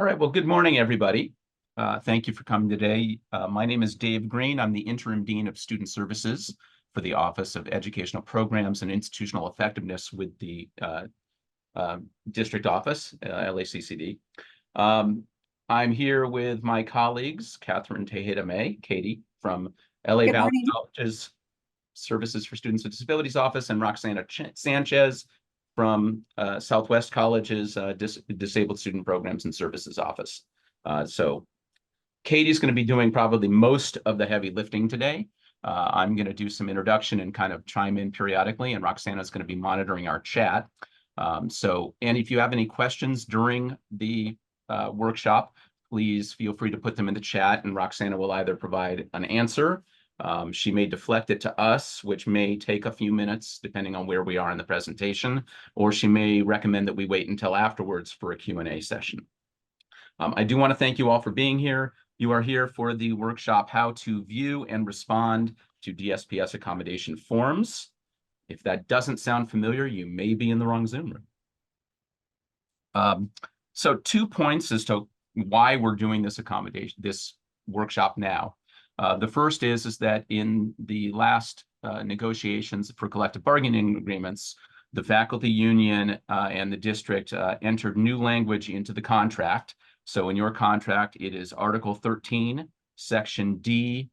All right, well, good morning, everybody. Thank you for coming today. My name is Dave Green. I'm the Interim Dean of Student Services for the Office of Educational Programs and Institutional Effectiveness with the District Office, LACCD. I'm here with my colleagues, Catherine Tejeda, Katie from LA Good Valley morning. College's Services for Students with Disabilities Office, and Roxana Sanchez from Southwest College's Disabled Student Programs and Services Office. So Katie's going to be doing probably most of the heavy lifting today. I'm going to do some introduction and kind of chime in periodically, and Roxana is going to be monitoring our chat. And if you have any questions during the workshop, please feel free to put them in the chat, and Roxana will either provide an answer. She may deflect it to us, which may take a few minutes depending on where we are in the presentation, or she may recommend that we wait until afterwards for a Q&A session. I do want to thank you all for being here. You are here for the workshop, How to View and Respond to DSPS Accommodation Forms. If that doesn't sound familiar, you may be in the wrong Zoom room. So 2 points as to why we're doing this workshop now. The first is that in the last negotiations for collective bargaining agreements, the faculty union and the district entered new language into the contract. So in your contract, it is Article XIII, Section D9G,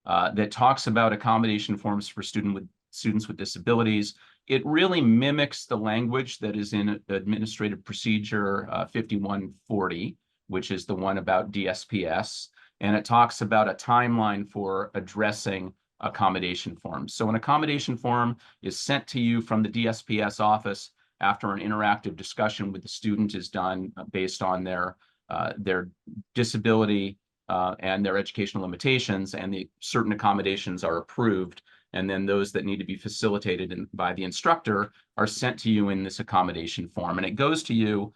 that talks about accommodation forms for students with disabilities. It really mimics the language that is in Administrative Procedure 5140, which is the one about DSPS, and it talks about a timeline for addressing accommodation forms. So an accommodation form is sent to you from the DSPS office after an interactive discussion with the student is done based on their disability and their educational limitations, and the certain accommodations are approved. And then those that need to be facilitated by the instructor are sent to you in this accommodation form. And it goes to you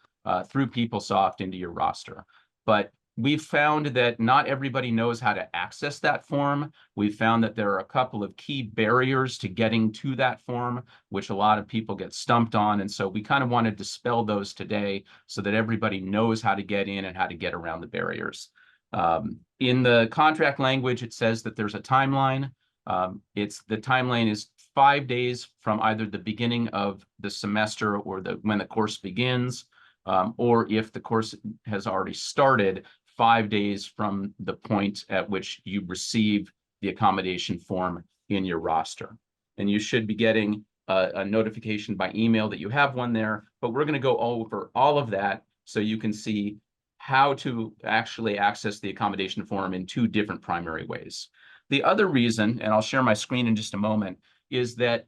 through PeopleSoft into your roster. But we've found that not everybody knows how to access that form. We've found that there are a couple of key barriers to getting to that form, which a lot of people get stumped on. And so we kind of want to dispel those today so that everybody knows how to get in and how to get around the barriers. In the contract language, it says that there's a timeline. The timeline is 5 days from either the beginning of the semester or when the course begins, or if the course has already started, 5 days from the point at which you receive the accommodation form in your roster. And you should be getting a notification by email that you have one there, but we're going to go over all of that so you can see how to actually access the accommodation form in 2 different primary ways. The other reason, and I'll share my screen in just a moment, is that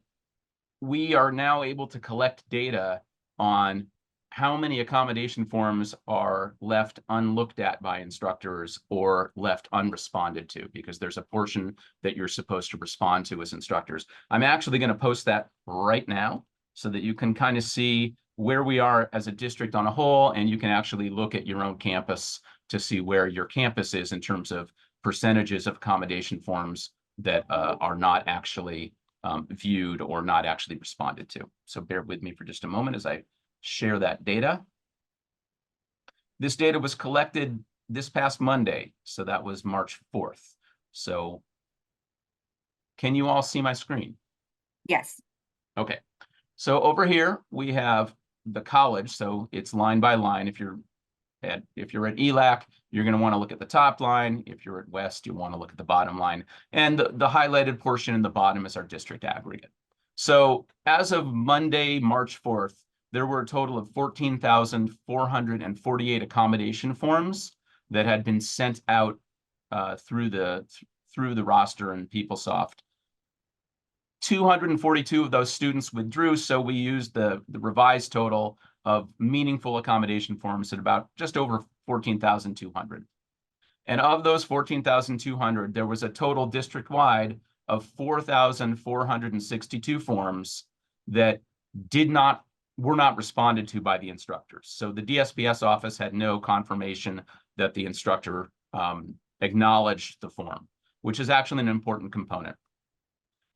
we are now able to collect data on how many accommodation forms are left unlooked at by instructors or left unresponded to, because there's a portion that you're supposed to respond to as instructors. I'm actually going to post that right now so that you can kind of see where we are as a district on a whole, and you can actually look at your own campus to see where your campus is in terms of percentages of accommodation forms that are not actually viewed or not actually responded to. So bear with me for just a moment as I share that data. This data was collected this past Monday, so that was March 4th. So can you all see my screen? Yes. Okay. So over here we have the college, so it's line by line. If you're at ELAC, you're going to want to look at the top line. If you're at West, you want to look at the bottom line. And the highlighted portion in the bottom is our district aggregate. So as of Monday, March 4th, there were a total of 14,448 accommodation forms that had been sent out through the roster and PeopleSoft. 242 of those students withdrew, so we used the revised total of meaningful accommodation forms at about just over 14,200. And of those 14,200, there was a total district-wide of 4,462 forms that were not responded to by the instructors. So the DSPS office had no confirmation that the instructor acknowledged the form, which is actually an important component.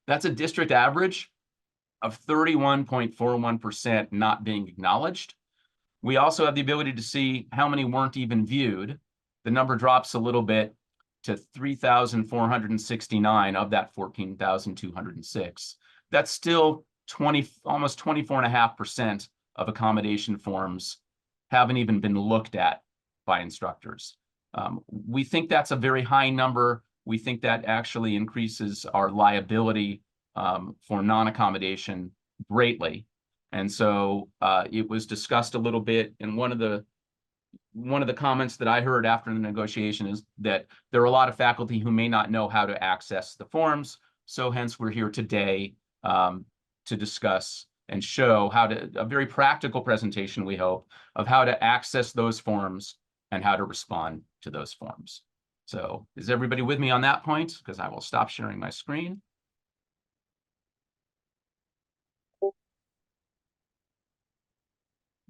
That's a district average of 31.41% not being acknowledged. We also have the ability to see how many weren't even viewed. The number drops a little bit to 3,469 of that 14,206. That's still almost 24.5% of accommodation forms haven't even been looked at by instructors. We think that's a very high number. We think that actually increases our liability for non-accommodation greatly. And so it was discussed a little bit, and one of the comments that I heard after the negotiation is that there are a lot of faculty who may not know how to access the forms. So hence we're here today to discuss and show a very practical presentation, we hope, of how to access those forms and how to respond to those forms. So is everybody with me on that point? Because I will stop sharing my screen.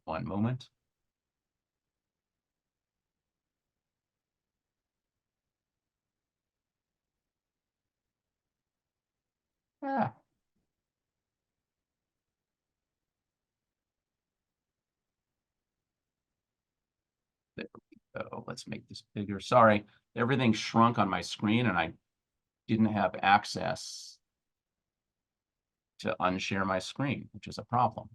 One moment. Ah. There we go. Let's make this bigger. Sorry, everything shrunk on my screen and I didn't have access to unshare my screen, which is a problem.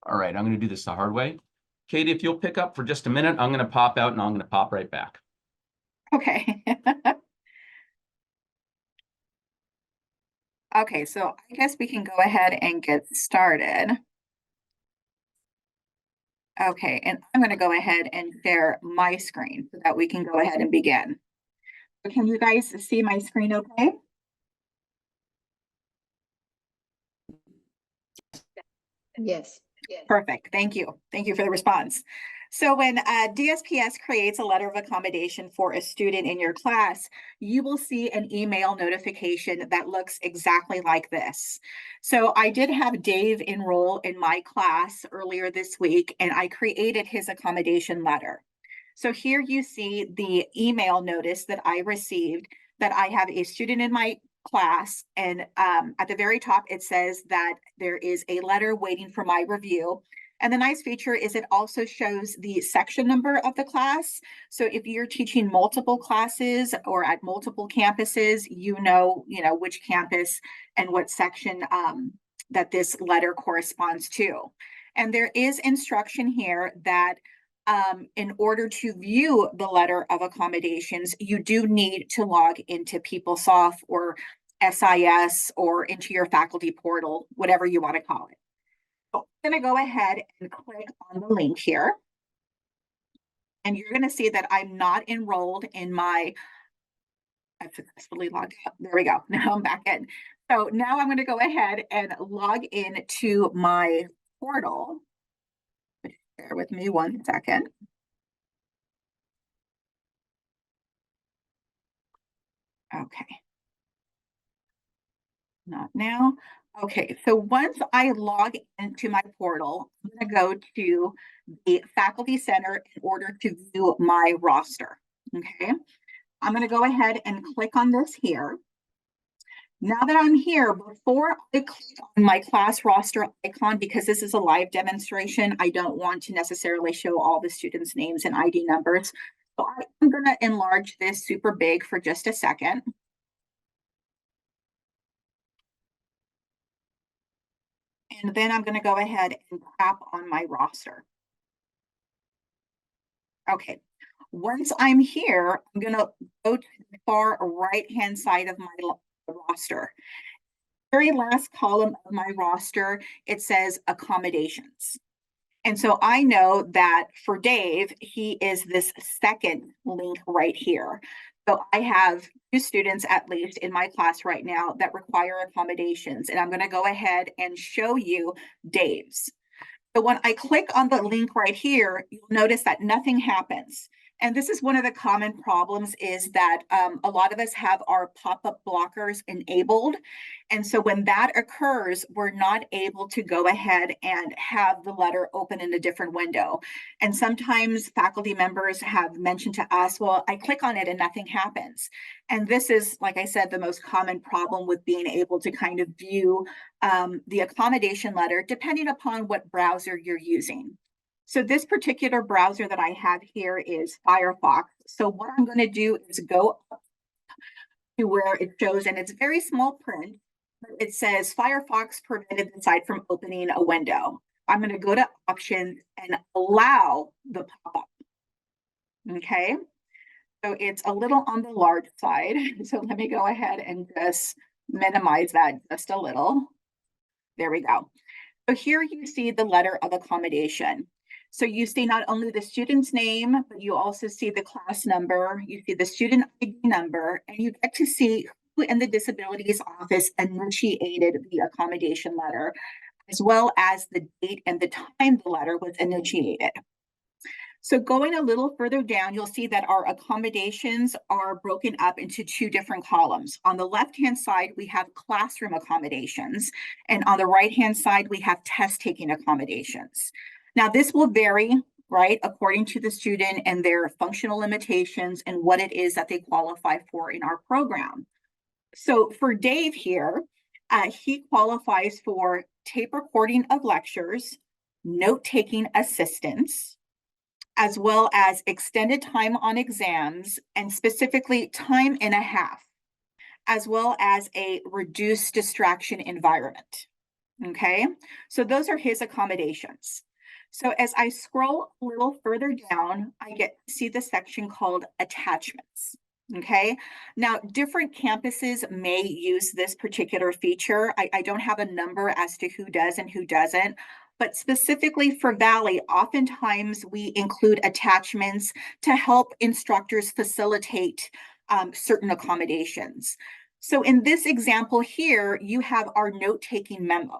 All right, I'm going to do this the hard way. Katie, if you'll pick up for just a minute, I'm going to pop out and I'm going to pop right back. Okay. Okay, so I guess we can go ahead and get started. Okay, and I'm going to go ahead and share my screen so that we can go ahead and begin. Can you guys see my screen okay? Yes. Perfect. Thank you. Thank you for the response. So when DSPS creates a letter of accommodation for a student in your class, you will see an email notification that looks exactly like this. So I did have Dave enroll in my class earlier this week, and I created his accommodation letter. So here you see the email notice that I received that I have a student in my class, and at the very top it says that there is a letter waiting for my review. And the nice feature is it also shows the section number of the class. So if you're teaching multiple classes or at multiple campuses, you know which campus and what section that this letter corresponds to. And there is instruction here that in order to view the letter of accommodations, you do need to log into PeopleSoft or SIS or into your faculty portal, whatever you want to call it. So I'm going to go ahead and click on the link here. And you're going to see that I'm not enrolled in I successfully logged out. There we go. Now I'm back in. So now I'm going to go ahead and log in to my portal. Bear with me 1 second. Okay. Not now. Okay, so once I log into my portal, I'm going to go to the Faculty Center in order to view my roster. Okay, I'm going to go ahead and click on this here. Now that I'm here, before I click on my class roster icon, because this is a live demonstration, I don't want to necessarily show all the students' names and ID numbers. So I'm going to enlarge this super big for just a second. And then I'm going to go ahead and tap on my roster. Okay, once I'm here, I'm going to go to the far right-hand side of my roster. Very last column of my roster, it says accommodations. And so I know that for Dave, he is this second link right here. So I have 2 students at least in my class right now that require accommodations. And I'm going to go ahead and show you Dave's. So when I click on the link right here, you'll notice that nothing happens. And this is one of the common problems is that a lot of us have our pop-up blockers enabled. And so when that occurs, we're not able to go ahead and have the letter open in a different window. And sometimes faculty members have mentioned to us, well, I click on it and nothing happens. And this is, like I said, the most common problem with being able to kind of view the accommodation letter, depending upon what browser you're using. So this particular browser that I have here is Firefox. So what I'm going to do is go up to where it shows, and it's very small print, but it says Firefox prevented the site from opening a window. I'm going to go to options and allow the pop-up. Okay, so it's a little on the large side. So let me go ahead and just minimize that just a little. There we go. So here you see the letter of accommodation. So you see not only the student's name, but you also see the class number, you see the student ID number, and you get to see who in the disabilities office initiated the accommodation letter, as well as the date and the time the letter was initiated. So going a little further down, you'll see that our accommodations are broken up into two different columns. On the left-hand side, we have classroom accommodations, and on the right-hand side, we have test-taking accommodations. Now, this will vary, right, according to the student and their functional limitations and what it is that they qualify for in our program. So for Dave here, he qualifies for tape recording of lectures, note-taking assistance, as well as extended time on exams, and specifically time and a half, as well as a reduced distraction environment. Okay, so those are his accommodations. So as I scroll a little further down, I get to see the section called attachments. Okay, now different campuses may use this particular feature. I don't have a number as to who does and who doesn't, but specifically for Valley, oftentimes we include attachments to help instructors facilitate certain accommodations. So in this example here, you have our note-taking memo.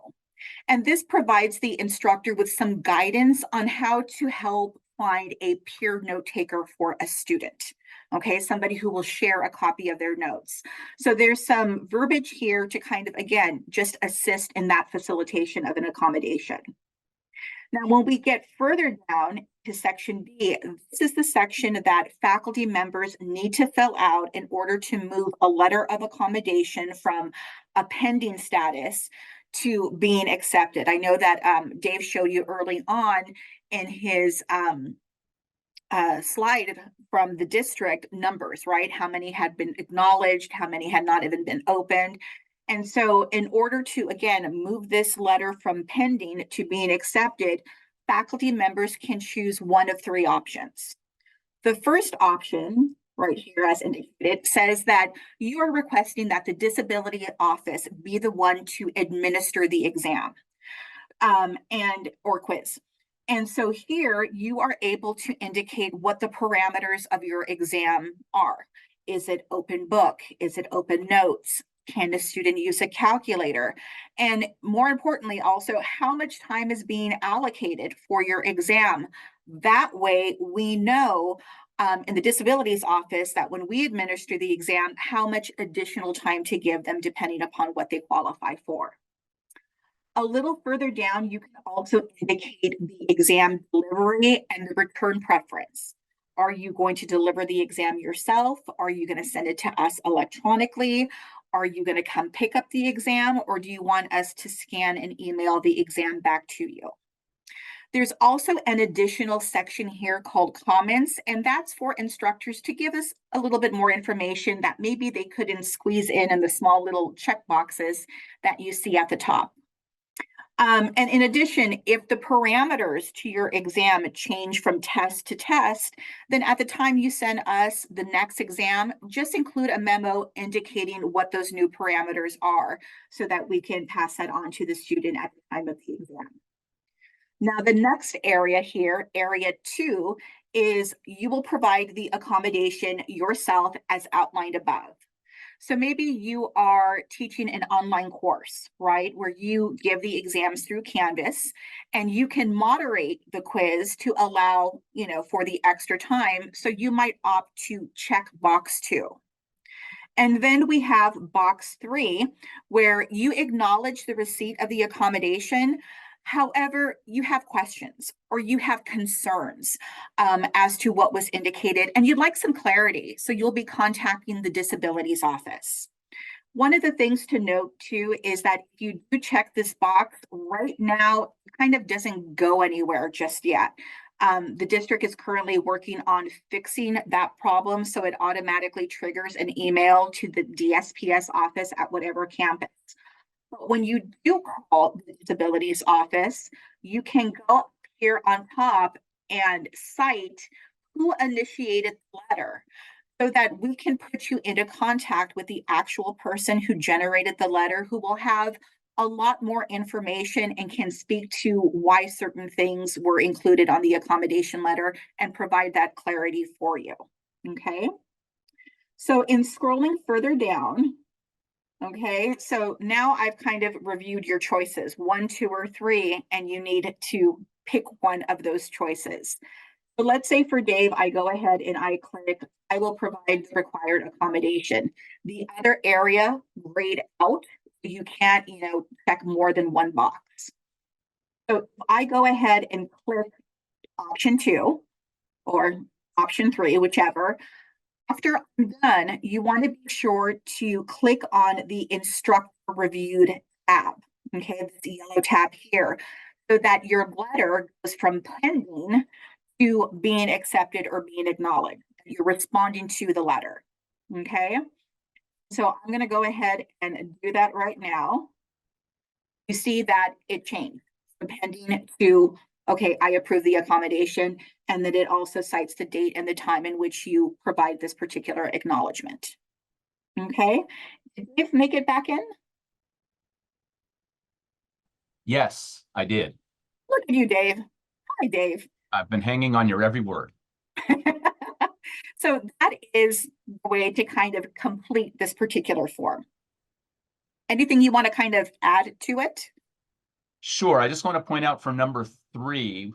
And this provides the instructor with some guidance on how to help find a peer note taker for a student. Okay, somebody who will share a copy of their notes. So there's some verbiage here to kind of, again, just assist in that facilitation of an accommodation. Now, when we get further down to section B, this is the section that faculty members need to fill out in order to move a letter of accommodation from a pending status to being accepted. I know that Dave showed you early on in his slide from the district numbers, right? How many had been acknowledged, how many had not even been opened. And so in order to, again, move this letter from pending to being accepted, faculty members can choose one of three options. The first option, right here as indicated, says that you are requesting that the disability office be the one to administer the exam or quiz. And so here you are able to indicate what the parameters of your exam are. Is it open book? Is it open notes? Can the student use a calculator? And more importantly, also, how much time is being allocated for your exam? That way we know in the disabilities office that when we administer the exam, how much additional time to give them depending upon what they qualify for. A little further down, you can also indicate the exam delivery and the return preference. Are you going to deliver the exam yourself? Are you going to send it to us electronically? Are you going to come pick up the exam, or do you want us to scan and email the exam back to you? There's also an additional section here called comments, and that's for instructors to give us a little bit more information that maybe they couldn't squeeze in the small little check boxes that you see at the top. And in addition, if the parameters to your exam change from test to test, then at the time you send us the next exam, just include a memo indicating what those new parameters are so that we can pass that on to the student at the time of the exam. Now, the next area here, area 2, is you will provide the accommodation yourself as outlined above. So maybe you are teaching an online course, right, where you give the exams through Canvas, and you can moderate the quiz to allow, for the extra time. So you might opt to check box 2. And then we have box 3, where you acknowledge the receipt of the accommodation. However, you have questions or you have concerns as to what was indicated, and you'd like some clarity. So you'll be contacting the disabilities office. One of the things to note too is that if you do check this box right now, it kind of doesn't go anywhere just yet. The district is currently working on fixing that problem, so it automatically triggers an email to the DSPS office at whatever campus. But when you do call the disabilities office, you can go up here on top and cite who initiated the letter, so that we can put you into contact with the actual person who generated the letter, who will have a lot more information and can speak to why certain things were included on the accommodation letter and provide that clarity for you. Okay. So in scrolling further down, okay, so now I've kind of reviewed your choices, 1, 2, or 3, and you need to pick one of those choices. So let's say for Dave, I go ahead and I click, I will provide the required accommodation. The other area, grayed out, you can't, check more than one box. So I go ahead and click option 2 or option 3, whichever. After I'm done, you want to be sure to click on the instructor reviewed tab. Okay, this yellow tab here, so that your letter goes from pending to being accepted or being acknowledged. You're responding to the letter. Okay. So I'm going to go ahead and do that right now. You see that it changed from pending to, okay, I approve the accommodation. And then it also cites the date and the time in which you provide this particular acknowledgement. Okay. Did Dave make it back in? Yes, I did. Look at you, Dave. Hi, Dave. I've been hanging on your every word. So that is the way to kind of complete this particular form. Anything you want to kind of add to it? Sure. I just want to point out for number 3,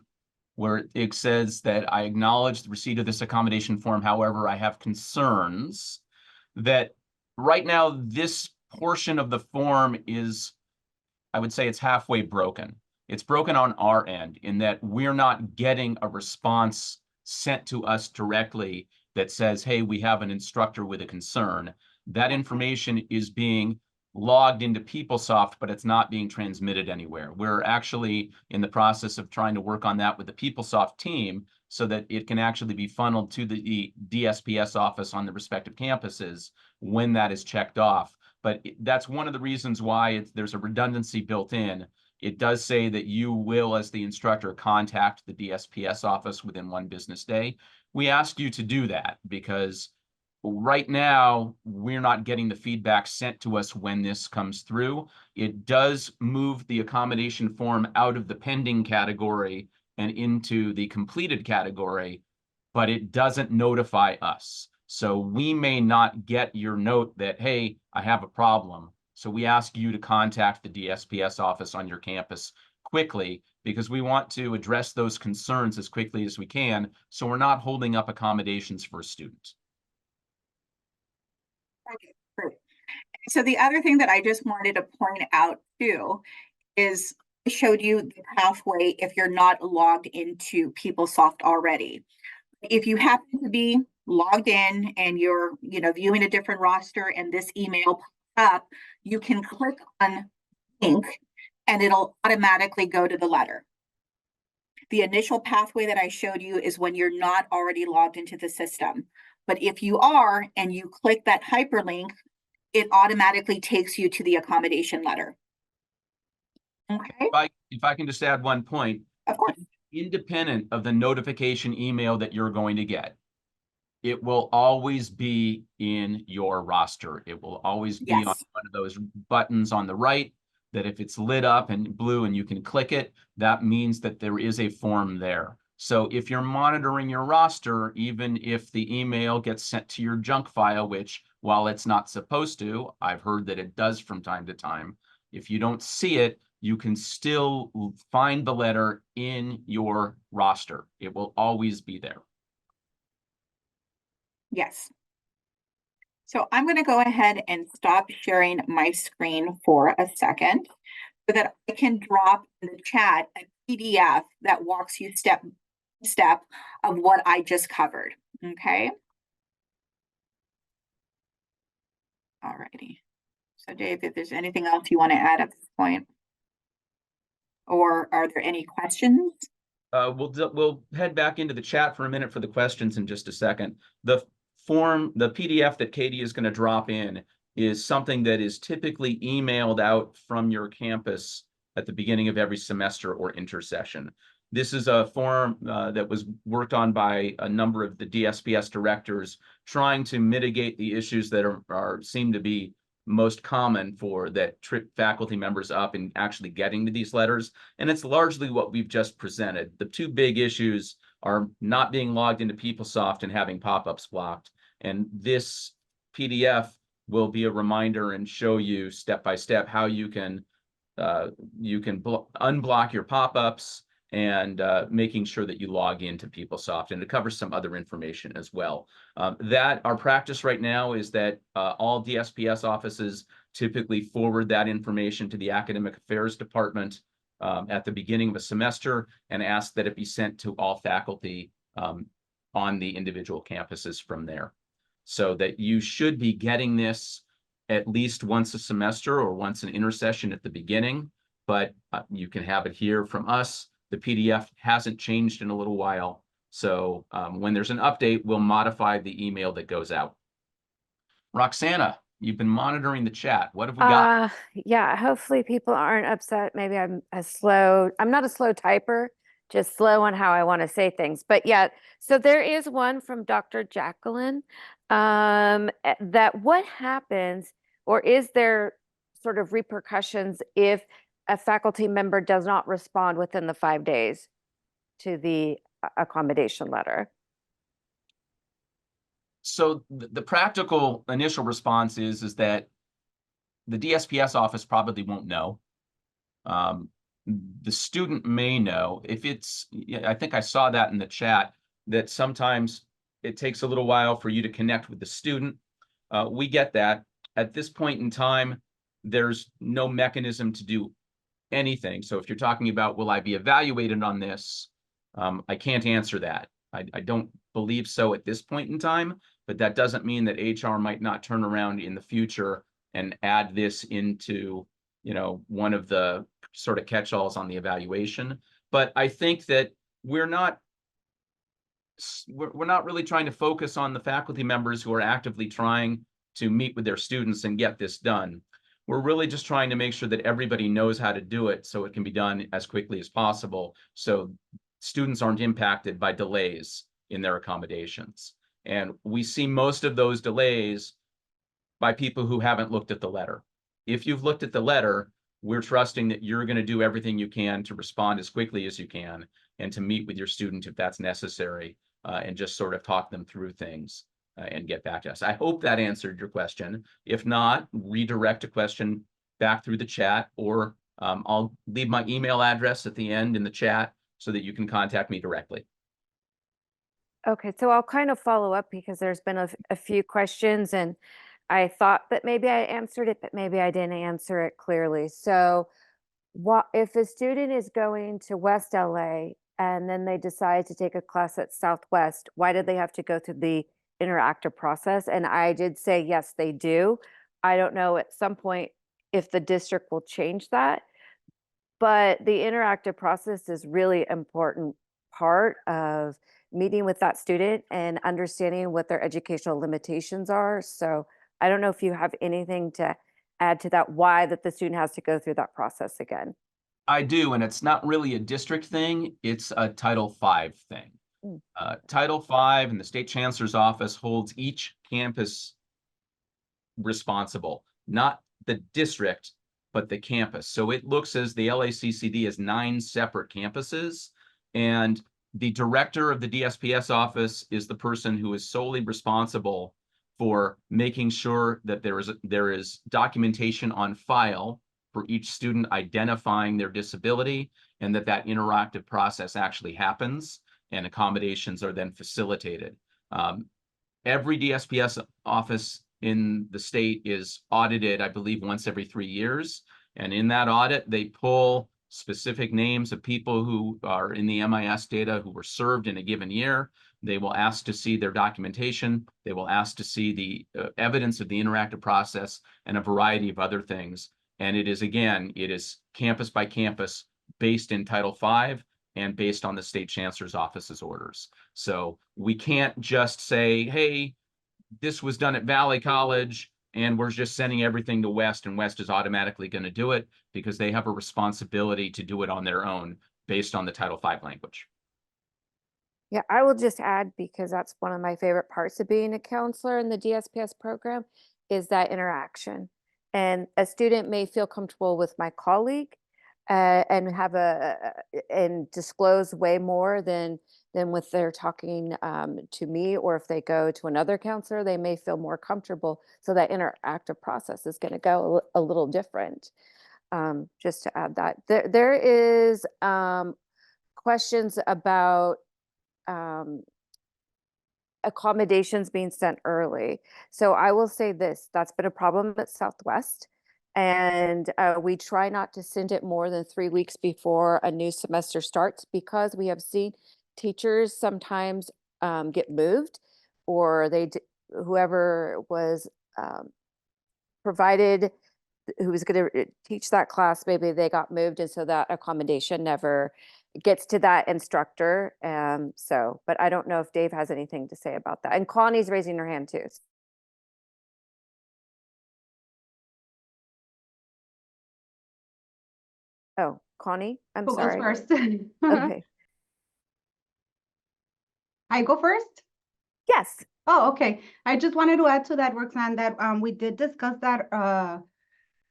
where it says that I acknowledge the receipt of this accommodation form. However, I have concerns that right now this portion of the form is, I would say it's halfway broken. It's broken on our end in that we're not getting a response sent to us directly that says, hey, we have an instructor with a concern. That information is being logged into PeopleSoft, but it's not being transmitted anywhere. We're actually in the process of trying to work on that with the PeopleSoft team so that it can actually be funneled to the DSPS office on the respective campuses when that is checked off. But that's one of the reasons why there's a redundancy built in. It does say that you will, as the instructor, contact the DSPS office within 1 business day. We ask you to do that because right now we're not getting the feedback sent to us when this comes through. It does move the accommodation form out of the pending category and into the completed category, but it doesn't notify us. So we may not get your note that, hey, I have a problem. So we ask you to contact the DSPS office on your campus quickly because we want to address those concerns as quickly as we can, so we're not holding up accommodations for students. Okay, great. So the other thing that I just wanted to point out too is I showed you the pathway if you're not logged into PeopleSoft already. If you happen to be logged in and you're, viewing a different roster and this email pops up, you can click on link and it'll automatically go to the letter. The initial pathway that I showed you is when you're not already logged into the system. But if you are and you click that hyperlink, it automatically takes you to the accommodation letter. Okay. If I can just add one point. Of course. Independent of the notification email that you're going to get, it will always be in your roster. It will always be on one of those buttons on the right that if it's lit up and blue and you can click it, that means that there is a form there. So if you're monitoring your roster, even if the email gets sent to your junk file, which while it's not supposed to, I've heard that it does from time to time. If you don't see it, you can still find the letter in your roster. It will always be there. Yes. So I'm going to go ahead and stop sharing my screen for a second so that I can drop in the chat a PDF that walks you step by step of what I just covered. Okay. All righty. So Dave, if there's anything else you want to add at this point, or are there any questions? We'll head back into the chat for a minute for the questions in just a second. The PDF that Katie is going to drop in is something that is typically emailed out from your campus at the beginning of every semester or intersession. This is a form that was worked on by a number of the DSPS directors trying to mitigate the issues that seem to be most common for that trip faculty members up in actually getting to these letters. And it's largely what we've just presented. The two big issues are not being logged into PeopleSoft and having pop-ups blocked. And this PDF will be a reminder and show you step by step how you can unblock your pop-ups and making sure that you log into PeopleSoft, and it covers some other information as well. That our practice right now is that all DSPS offices typically forward that information to the Academic Affairs Department at the beginning of a semester and ask that it be sent to all faculty on the individual campuses from there. So that you should be getting this at least once a semester or once an intersession at the beginning, but you can have it here from us. The PDF hasn't changed in a little while. So when there's an update, we'll modify the email that goes out. Roxana, you've been monitoring the chat. What have we got? Yeah, hopefully people aren't upset. Maybe I'm not a slow typer, just slow on how I want to say things. But yeah, so there is one from Dr. Jacqueline that what happens, or is there sort of repercussions if a faculty member does not respond within the 5 days to the accommodation letter? So the practical initial response is that the DSPS office probably won't know. The student may know. If it's, I think I saw that in the chat, that sometimes it takes a little while for you to connect with the student. We get that. At this point in time, there's no mechanism to do anything. So if you're talking about, will I be evaluated on this? I can't answer that. I don't believe so at this point in time, but that doesn't mean that HR might not turn around in the future and add this into, one of the sort of catch-alls on the evaluation. But I think that we're not really trying to focus on the faculty members who are actively trying to meet with their students and get this done. We're really just trying to make sure that everybody knows how to do it so it can be done as quickly as possible, so students aren't impacted by delays in their accommodations. And we see most of those delays by people who haven't looked at the letter. If you've looked at the letter, we're trusting that you're going to do everything you can to respond as quickly as you can and to meet with your student if that's necessary, and just sort of talk them through things and get back to us. I hope that answered your question. If not, redirect a question back through the chat, or I'll leave my email address at the end in the chat so that you can contact me directly. Okay, so I'll kind of follow up because there's been a few questions, and I thought that maybe I answered it, but maybe I didn't answer it clearly. So if a student is going to West LA and then they decide to take a class at Southwest, why do they have to go through the interactive process? And I did say, yes, they do. I don't know at some point if the district will change that, but the interactive process is really important part of meeting with that student and understanding what their educational limitations are. So I don't know if you have anything to add to that, why that the student has to go through that process again. I do, and it's not really a district thing, it's a Title V thing. Title V and the State Chancellor's Office holds each campus responsible, not the district, but the campus. So it looks as the LACCD as 9 separate campuses, and the director of the DSPS office is the person who is solely responsible for making sure that there is documentation on file for each student identifying their disability, and that interactive process actually happens and accommodations are then facilitated. Every DSPS office in the state is audited, I believe, once every 3 years. And in that audit, they pull specific names of people who are in the MIS data who were served in a given year. They will ask to see their documentation. They will ask to see the evidence of the interactive process and a variety of other things. And it is, again, it is campus by campus based in Title V and based on the state chancellor's office's orders. So we can't just say, hey, this was done at Valley College and we're just sending everything to West and West is automatically going to do it, because they have a responsibility to do it on their own based on the Title V language. Yeah, I will just add, because that's one of my favorite parts of being a counselor in the DSPS program, is that interaction. And a student may feel comfortable with my colleague and have and disclose way more than with they're talking to me, or if they go to another counselor, they may feel more comfortable. So that interactive process is going to go a little different. Just to add that there is questions about accommodations being sent early. So I will say this, that's been a problem at Southwest. And we try not to send it more than 3 weeks before a new semester starts, because we have seen teachers sometimes get moved, or whoever was provided, who was going to teach that class, maybe they got moved, and so that accommodation never gets to that instructor. But I don't know if Dave has anything to say about that. And Connie's raising her hand too. Oh, Connie, I'm Who sorry. goes first? Okay. I go first? Yes. Oh, okay. I just wanted to add to that, Roxanne, that we did discuss that. I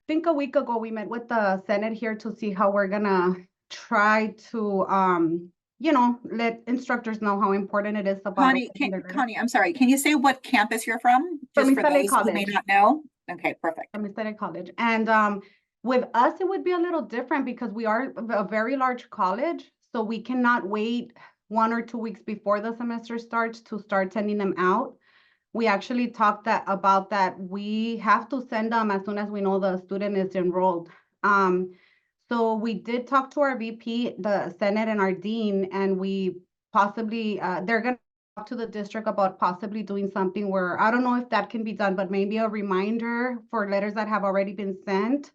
think a week ago we met with the Senate here to see how we're gonna try to let instructors know how important it is about Connie, I'm sorry. Can you say what campus you're from? From Just for East LA those who may College. not know. Okay, perfect. From East LA College. And with us, it would be a little different because we are a very large college. So we cannot wait 1 or 2 weeks before the semester starts to start sending them out. We actually talked about that. We have to send them as soon as we know the student is enrolled. So we did talk to our VP, the Senate, and our dean, and we possibly, they're going to talk to the district about possibly doing something where, I don't know if that can be done, but maybe a reminder for letters that have already been sent,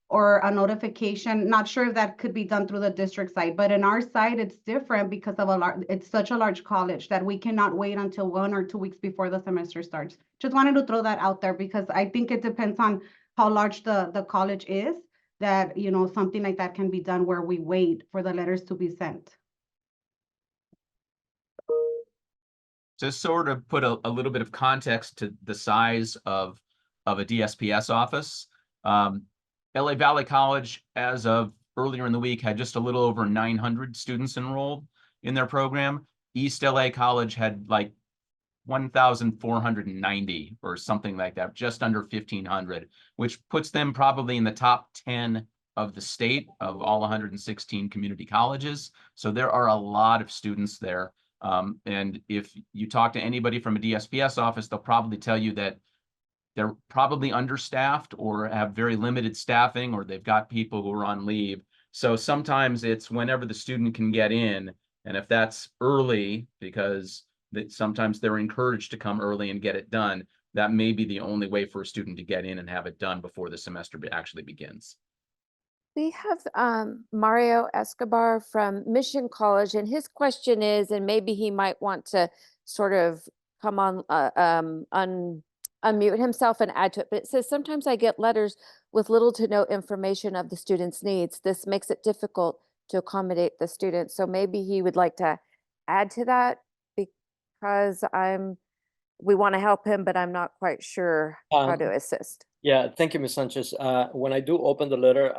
or a notification. Not sure if that could be done through the district side, but in our side, it's different because of it's such a large college that we cannot wait until 1 or 2 weeks before the semester starts. Just wanted to throw that out there because I think it depends on how large the college is, that, something like that can be done where we wait for the letters to be sent. To sort of put a little bit of context to the size of a DSPS office, LA Valley College, as of earlier in the week, had just a little over 900 students enrolled in their program. East LA College had like 1,490 or something like that, just under 1,500, which puts them probably in the top 10 of the state of all 116 community colleges. So there are a lot of students there. And if you talk to anybody from a DSPS office, they'll probably tell you that they're probably understaffed or have very limited staffing, or they've got people who are on leave. So sometimes it's whenever the student can get in. And if that's early, because sometimes they're encouraged to come early and get it done, that may be the only way for a student to get in and have it done before the semester actually begins. We have Mario Escobar from Mission College, and his question is, and maybe he might want to sort of come on, unmute himself and add to it, but it says, sometimes I get letters with little to no information of the student's needs. This makes it difficult to accommodate the student. So maybe he would like to add to that, because we want to help him, but I'm not quite sure how to assist. Yeah, thank you, Ms. Sanchez. When I do open the letter,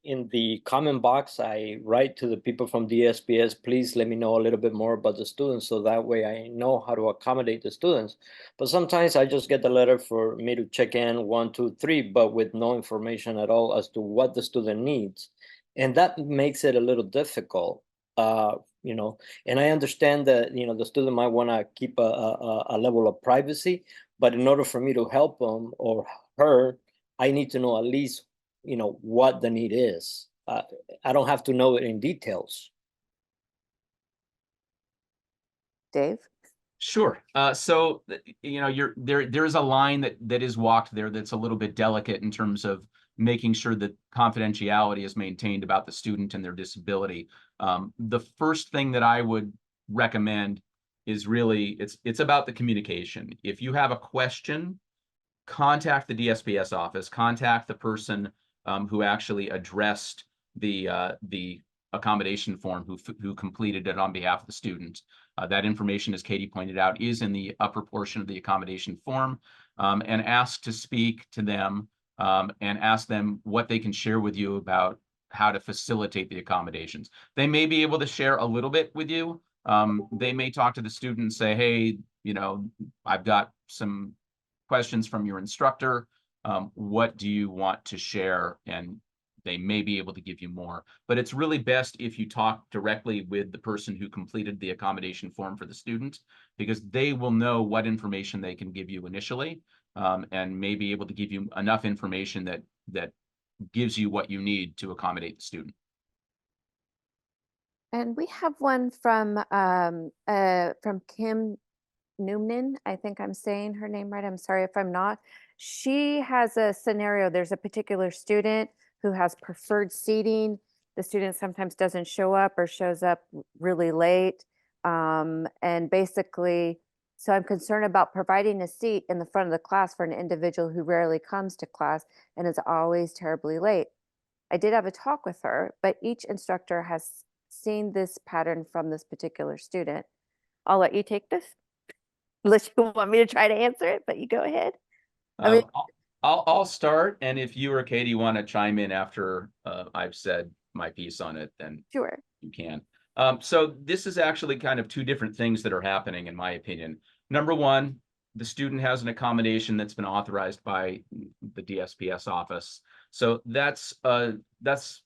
in the comment box, I write to the people from DSPS, please let me know a little bit more about the students, so that way I know how to accommodate the students. But sometimes I just get the letter for me to check in 1, 2, 3, but with no information at all as to what the student needs. And that makes it a little difficult, you know, and I understand that, you know, the student might want to keep a level of privacy, but in order for me to help them or her, I need to know at least, you know, what the need is. I don't have to know it in details. Dave? Sure. You know, there's a line that is walked there that's a little bit delicate in terms of making sure that confidentiality is maintained about the student and their disability. The first thing that I would recommend is really, it's about the communication. If you have a question, contact the DSPS office, contact the person who actually addressed the accommodation form, who completed it on behalf of the student. That information, as Katie pointed out, is in the upper portion of the accommodation form, and ask to speak to them and ask them what they can share with you about how to facilitate the accommodations. They may be able to share a little bit with you. They may talk to the student and say, hey, you know, I've got some questions from your instructor. What do you want to share? And they may be able to give you more, but it's really best if you talk directly with the person who completed the accommodation form for the student, because they will know what information they can give you initially, and may be able to give you enough information that gives you what you need to accommodate the student. And we have one from Kim Newman. I think I'm saying her name right. I'm sorry if I'm not. She has a scenario. There's a particular student who has preferred seating. The student sometimes doesn't show up or shows up really late. And basically, so I'm concerned about providing a seat in the front of the class for an individual who rarely comes to class and is always terribly late. I did have a talk with her, but each instructor has seen this pattern from this particular student. I'll let you take this, unless you want me to try to answer it, but you go ahead. I mean, I'll start, and if you or Katie want to chime in after I've said my piece on it, then sure. you can. So this is actually kind of two different things that are happening, in my opinion. Number one, the student has an accommodation that's been authorized by the DSPS office. So that's an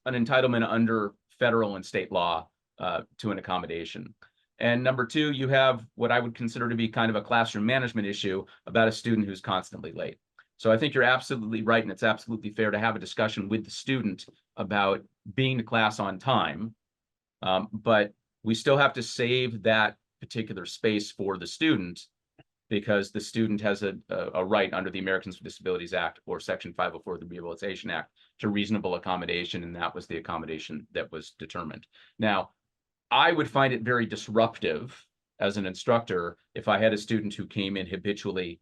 entitlement under federal and state law to an accommodation. And number two, you have what I would consider to be kind of a classroom management issue about a student who's constantly late. So I think you're absolutely right, and it's absolutely fair to have a discussion with the student about being to class on time. But we still have to save that particular space for the student, because the student has a right under the Americans with Disabilities Act or Section 504 of the Rehabilitation Act to reasonable accommodation, and that was the accommodation that was determined. Now, I would find it very disruptive as an instructor if I had a student who came in habitually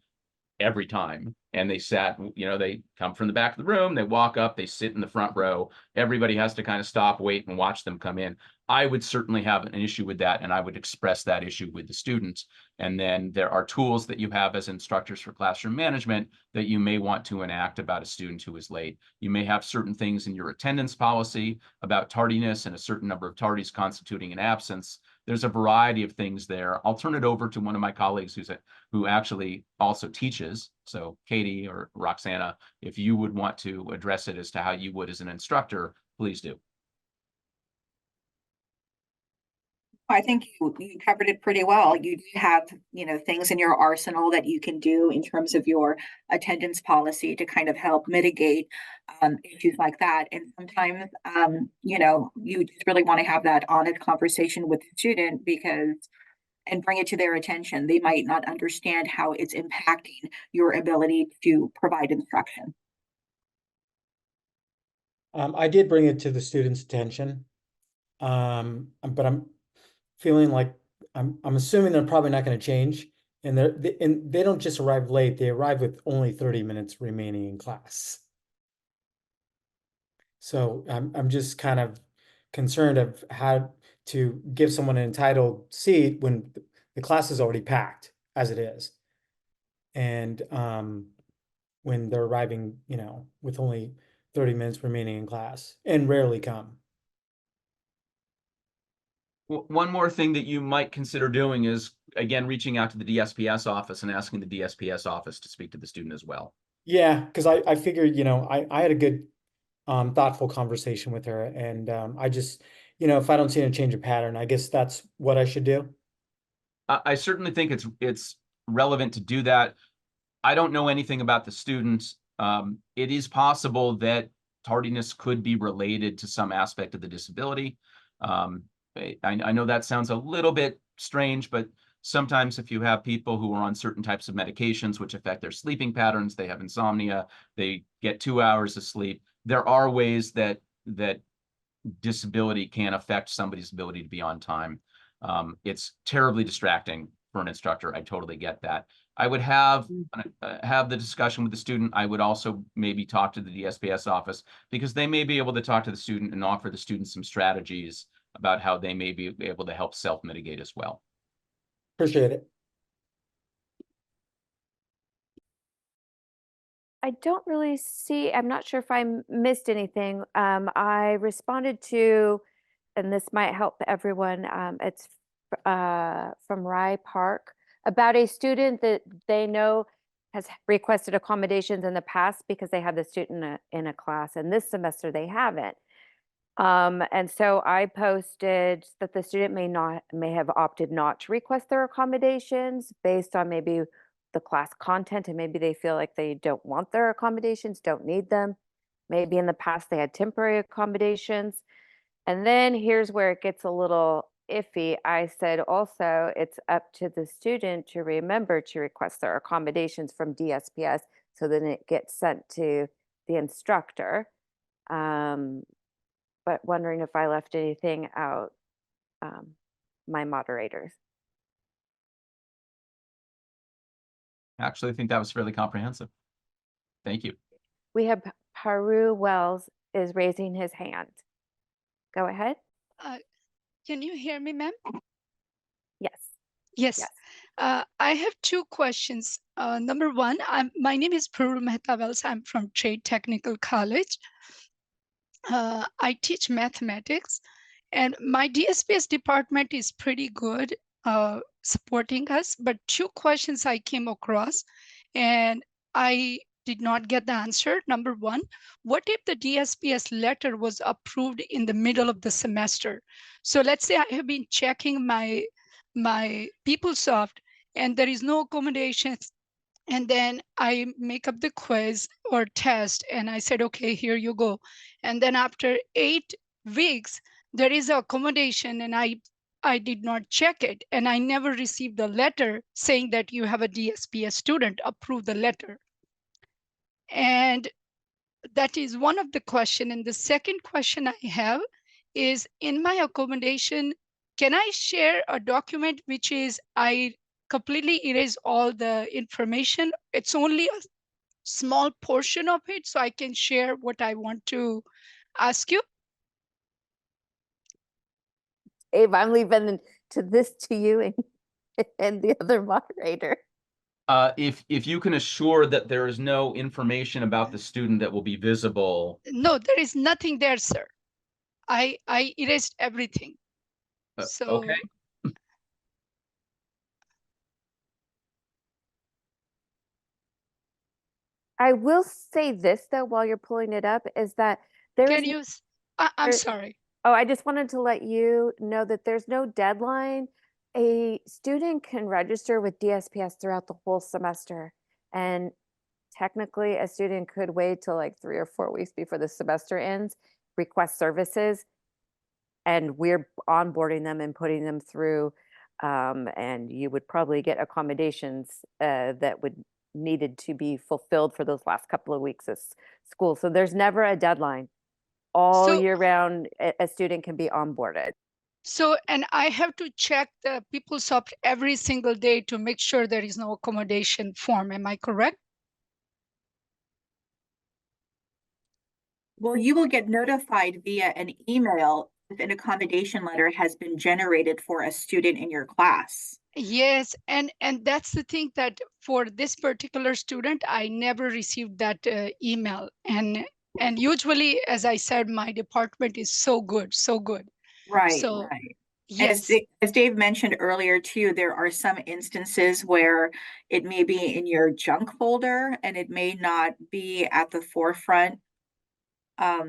every time, and they sat, you know, they come from the back of the room, they walk up, they sit in the front row, everybody has to kind of stop, wait, and watch them come in. I would certainly have an issue with that, and I would express that issue with the students. And then there are tools that you have as instructors for classroom management that you may want to enact about a student who is late. You may have certain things in your attendance policy about tardiness and a certain number of tardies constituting an absence. There's a variety of things there. I'll turn it over to one of my colleagues who actually also teaches. So Katie or Roxana, if you would want to address it as to how you would as an instructor, please do. I think you covered it pretty well. You do have, you know, things in your arsenal that you can do in terms of your attendance policy to kind of help mitigate issues like that. And sometimes, you know, you just really want to have that honest conversation with the student and bring it to their attention. They might not understand how it's impacting your ability to provide instruction. I did bring it to the students' attention, but I'm feeling like I'm assuming they're probably not going to change, and they don't just arrive late; they arrive with only 30 minutes remaining in class. So I'm just kind of concerned of how to give someone an entitled seat when the class is already packed as it is, and when they're arriving, you know, with only 30 minutes remaining in class and rarely come. One more thing that you might consider doing is, again, reaching out to the DSPS office and asking the DSPS office to speak to the student as well. Yeah, because I figured, you know, I had a good thoughtful conversation with her, and I just, you know, if I don't see a change of pattern, I guess that's what I should do. I certainly think it's relevant to do that. I don't know anything about the students. It is possible that tardiness could be related to some aspect of the disability. I know that sounds a little bit strange, but sometimes if you have people who are on certain types of medications which affect their sleeping patterns, they have insomnia, they get 2 hours of sleep, there are ways that disability can affect somebody's ability to be on time. It's terribly distracting for an instructor. I totally get that. I would have the discussion with the student. I would also maybe talk to the DSPS office, because they may be able to talk to the student and offer the student some strategies about how they may be able to help self-mitigate as well. Appreciate it. I don't really see, I'm not sure if I missed anything. I responded to, and this might help everyone, it's from Rye Park, about a student that they know has requested accommodations in the past because they had the student in a class, and this semester they haven't. And so I posted that the student may have opted not to request their accommodations based on maybe the class content, and maybe they feel like they don't want their accommodations, don't need them. Maybe in the past they had temporary accommodations. And then here's where it gets a little iffy. I said also it's up to the student to remember to request their accommodations from DSPS, so then it gets sent to the instructor. But wondering if I left anything out, my moderators. Actually, I think that was fairly comprehensive. Thank you. We have Paru Wells is raising his hand. Go ahead. Can you hear me, ma'am? Yes. Yes. Yes. I have two questions. Number one, my name is Paru Mehta Wells. I'm from Trade Technical College. I teach mathematics, and my DSPS department is pretty good supporting us. But two questions I came across, and I did not get the answer. Number one, what if the DSPS letter was approved in the middle of the semester? So let's say I have been checking my PeopleSoft and there is no accommodations, and then I make up the quiz or test and I said, okay, here you go. And then after 8 weeks, there is an accommodation and I did not check it, and I never received a letter saying that you have a DSPS student, approve the letter. And that is one of the question. And the second question I have is, in my accommodation, can I share a document which is I completely erase all the information? It's only a small portion of it, so I can share what I want to ask you. Abe, I'm leaving this to you and the other moderator. If you can assure that there is no information about the student that will be visible. No, there is nothing there, sir. I erased everything. So Okay. I will say this though, while you're pulling it up, is that there can is you, I'm there- sorry. Oh, I just wanted to let you know that there's no deadline. A student can register with DSPS throughout the whole semester. And technically, a student could wait till like 3 or 4 weeks before the semester ends, request services, and we're onboarding them and putting them through. And you would probably get accommodations that would needed to be fulfilled for those last couple of weeks of school. So there's never a deadline. All year round, a student can be onboarded. So, and I have to check the PeopleSoft every single day to make sure there is no accommodation form. Am I correct? Well, you will get notified via an email if an accommodation letter has been generated for a student in your class. Yes, and that's the thing, that for this particular student, I never received that email. And usually, as I said, my department is so good, so good. Right, So right. yes, As Dave mentioned earlier too, there are some instances where it may be in your junk folder and it may not be at the forefront. Yeah,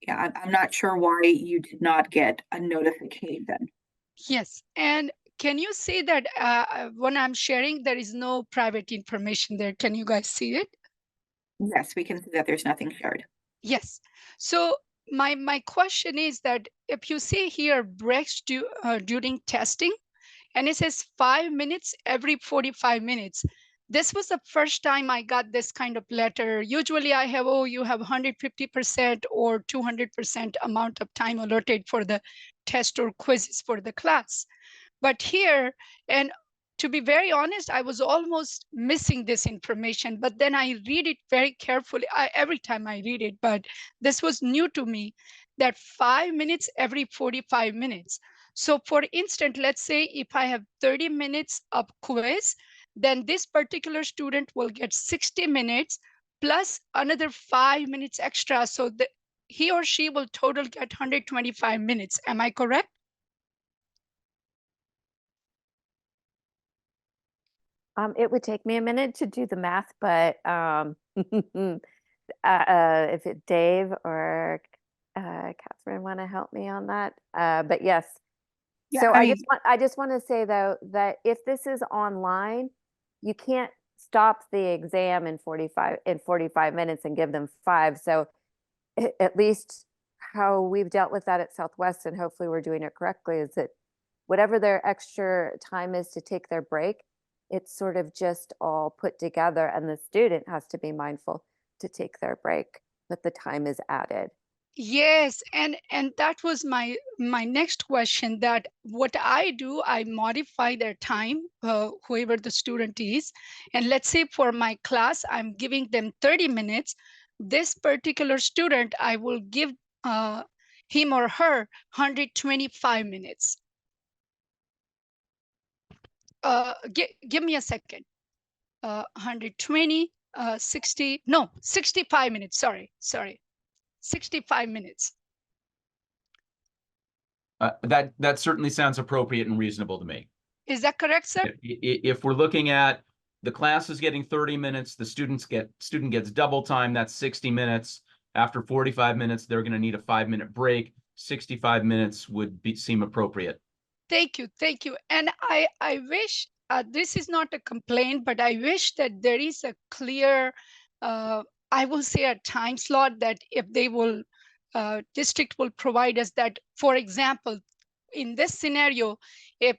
I'm not sure why you did not get a notification. yes. And can you see that when I'm sharing, there is no private information there? Can you guys see it? Yes, we can see that there's nothing shared. Yes. So my question is that if you see here breaks during testing, and it says 5 minutes every 45 minutes. This was the first time I got this kind of letter. Usually I have, oh, you have 150% or 200% amount of time allotted for the test or quizzes for the class. But here, and to be very honest, I was almost missing this information, but then I read it very carefully every time I read it, but this was new to me, that 5 minutes every 45 minutes. So for instance, let's say if I have 30 minutes of quiz, then this particular student will get 60 minutes plus another 5 minutes extra. So that he or she will total get 125 minutes. Am I correct? It would take me a minute to do the math, but if it Dave or Catherine want to help me on that, but yes. Yeah, So I I just want to say though that if this is online, you can't stop the exam in 45 minutes and give them 5. So at least how we've dealt with that at Southwest, and hopefully we're doing it correctly, is that whatever their extra time is to take their break, it's sort of just all put together, and the student has to be mindful to take their break, but the time is added. Yes, and that was my next question, that what I do, I modify their time, whoever the student is. And let's say for my class, I'm giving them 30 minutes. This particular student, I will give him or her 125 minutes. Give me a second. 120, 60, no, 65 minutes, sorry. 65 minutes. That certainly sounds appropriate and reasonable to me. Is that correct, sir? If we're looking at the class is getting 30 minutes, the student gets double time, that's 60 minutes. After 45 minutes, they're going to need a 5-minute break. 65 minutes would seem appropriate. Thank you. And I wish, this is not a complaint, but I wish that there is a clear, I will say a time slot, that if they will, district will provide us that, for example, in this scenario, if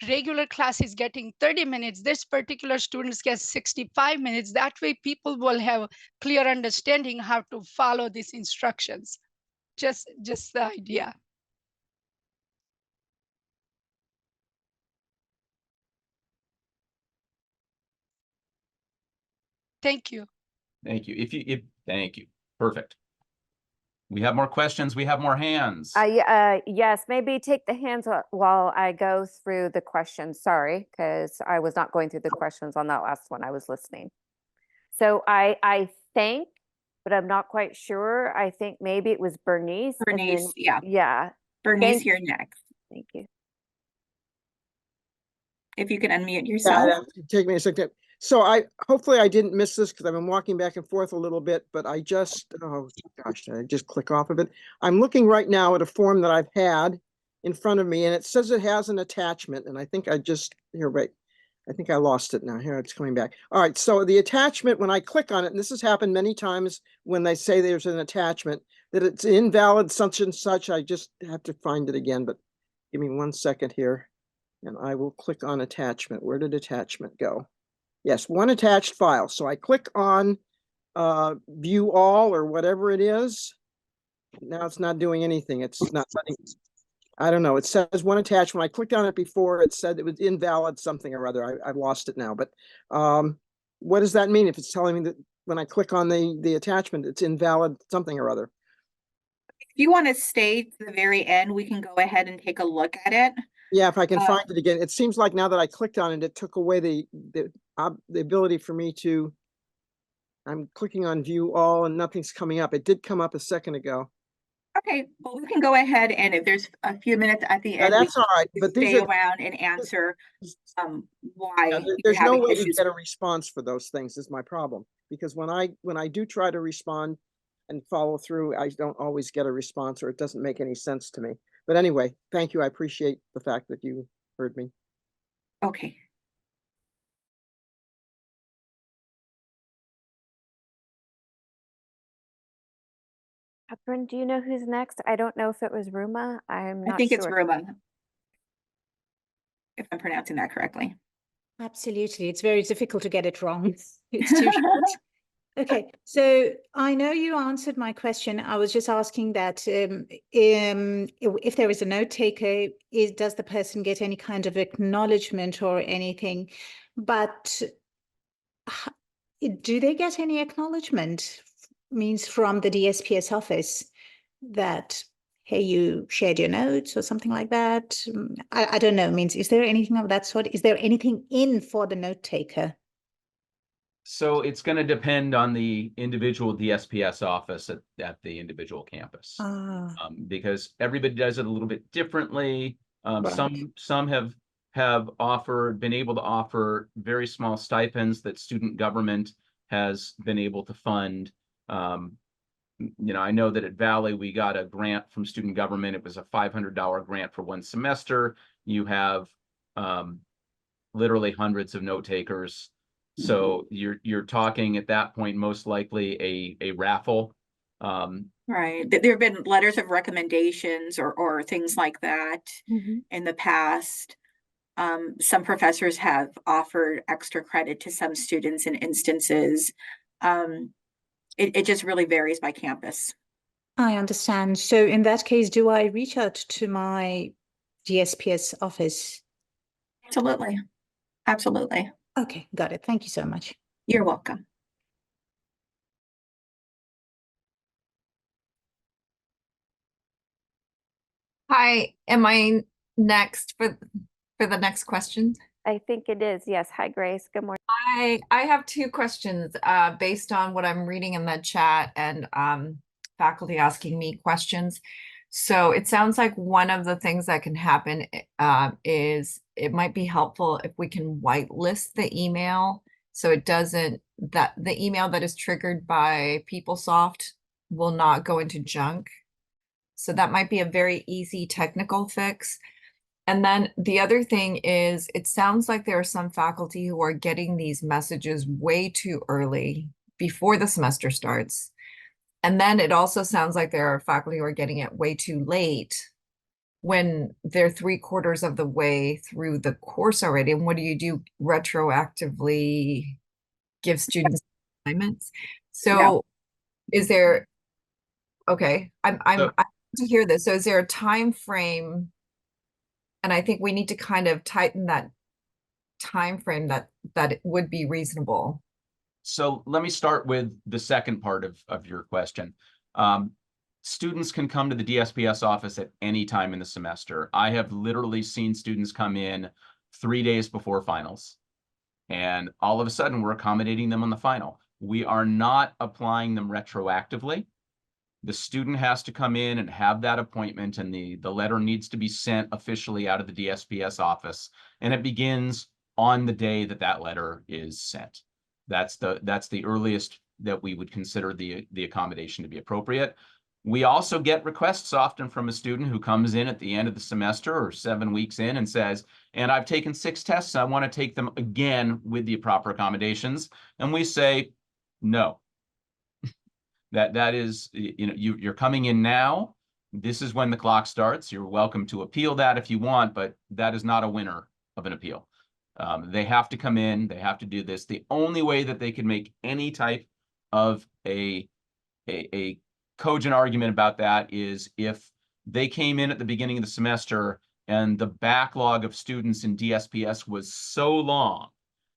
regular class is getting 30 minutes, this particular students get 65 minutes. That way people will have clear understanding how to follow these instructions. Just the idea. Thank you. Thank you. Thank you. Perfect. We have more questions. We have more hands. Yes, maybe take the hands while I go through the questions. Sorry, because I was not going through the questions on that last one. I was listening. So I think, but I'm not quite sure. I think maybe it was Bernice. Bernice, yeah. Yeah. Bernice, you're next. Thank you. If you can unmute Yeah, yourself. take me a second. So hopefully I didn't miss this because I've been walking back and forth a little bit, but oh gosh, did I just click off of it? I'm looking right now at a form that I've had in front of me, and it says it has an attachment, and I think I think I lost it now. Here, it's coming back. All right, so the attachment, when I click on it, and this has happened many times when they say there's an attachment, that it's invalid such and such. I just have to find it again, but give me 1 second here. And I will click on attachment. Where did attachment go? Yes, one attached file. So I click on view all or whatever it is. Now it's not doing anything. It's not letting, I don't know. It says one attached. When I clicked on it before, it said it was invalid something or other. I've lost it now. But what does that mean if it's telling me that when I click on the attachment, it's invalid something or other? If you want to stay to the very end, we can go ahead and take a look at it. Yeah, if I can Uh, find it again. It seems like now that I clicked on it, it took away the ability for me to. I'm clicking on view all and nothing's coming up. It did come up a second ago. Okay, well, we can go ahead and if there's a few minutes at the Yeah, end, we that's all right. can But these stay are around and answer why yeah, you're there's no having way to issues. get a response for those things is my problem. Because when I do try to respond and follow through, I don't always get a response or it doesn't make any sense to me. But anyway, thank you. I appreciate the fact that you heard me. Okay. Catherine, do you know who's next? I don't know if it was Ruma. I'm I not think it's sure. Ruma, if I'm pronouncing that correctly. Absolutely. It's very difficult to get it wrong. It's too short. Okay, so I know you answered my question. I was just asking that if there is a note taker, does the person get any kind of acknowledgement or anything? But do they get any acknowledgement? Means from the DSPS office that, hey, you shared your notes or something like that? I don't know. Means, is there anything of that sort? Is there anything in for the note taker? So it's going to depend on the individual DSPS office at the individual campus, because everybody does it a little bit differently. Right. Some have been able to offer very small stipends that student government has been able to fund. I know that at Valley we got a grant from student government. It was a $500 grant for one semester. You have literally hundreds of note takers. So you're talking at that point most likely a raffle. Right. There have been letters of recommendations or things like that in the past. Some professors have offered extra credit to some students in instances. It just really varies by campus. I understand. So in that case, do I reach out to my DSPS office? Absolutely. Absolutely. Okay, got it. Thank you so much. You're welcome. Hi, am I next for the next question? I think it is. Yes. Hi, Grace. Good morning. I have two questions based on what I'm reading in the chat and faculty asking me questions. So it sounds like one of the things that can happen is it might be helpful if we can whitelist the email so it doesn't, that the email that is triggered by PeopleSoft will not go into junk. So that might be a very easy technical fix. And then the other thing is, it sounds like there are some faculty who are getting these messages way too early before the semester starts. And then it also sounds like there are faculty who are getting it way too late when they're 3/4 of the way through the course already. And what do you do? Retroactively give students assignments? So is there, okay, I'm to hear this. So is there a time frame? And I think we need to kind of tighten that time frame that it would be reasonable. So let me start with the second part of your question. Students can come to the DSPS office at any time in the semester. I have literally seen students come in 3 days before finals, and all of a sudden we're accommodating them on the final. We are not applying them retroactively. The student has to come in and have that appointment, and the letter needs to be sent officially out of the DSPS office, and it begins on the day that that letter is sent. That's the earliest that we would consider the accommodation to be appropriate. We also get requests often from a student who comes in at the end of the semester or 7 weeks in and says, and I've taken 6 tests, I want to take them again with the proper accommodations. And we say, no. That is, you're coming in now. This is when the clock starts. You're welcome to appeal that if you want, but that is not a winner of an appeal. They have to come in. They have to do this. The only way that they can make any type of a cogent argument about that is if they came in at the beginning of the semester and the backlog of students in DSPS was so long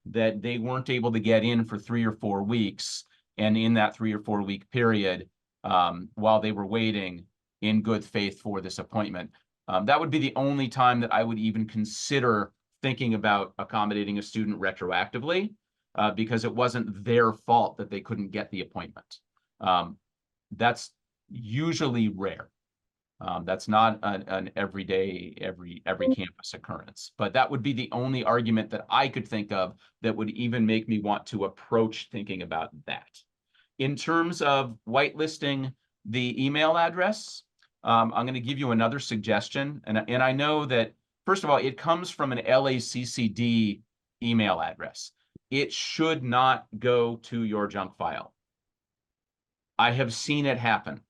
that they weren't able to get in for 3 or 4 weeks. And in that 3 or 4 week period, while they were waiting in good faith for this appointment, That would be the only time that I would even consider thinking about accommodating a student retroactively, because it wasn't their fault that they couldn't get the appointment. That's usually rare. That's not an everyday, every campus occurrence. But that would be the only argument that I could think of that would even make me want to approach thinking about that. In terms of whitelisting the email address, I'm going to give you another suggestion. And I know that, first of all, it comes from an LACCD email address. It should not go to your junk file. I have seen it happen.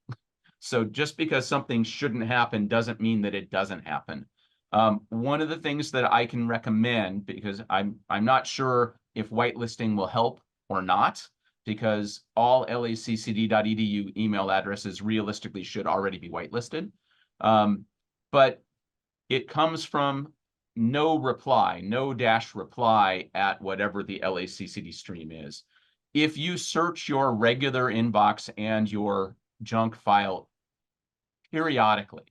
So just because something shouldn't happen doesn't mean that it doesn't happen. One of the things that I can recommend, because I'm not sure if whitelisting will help or not, because all laccd.edu email addresses realistically should already be whitelisted. But it comes from no reply, no dash reply at whatever the LACCD stream is. If you search your regular inbox and your junk file periodically,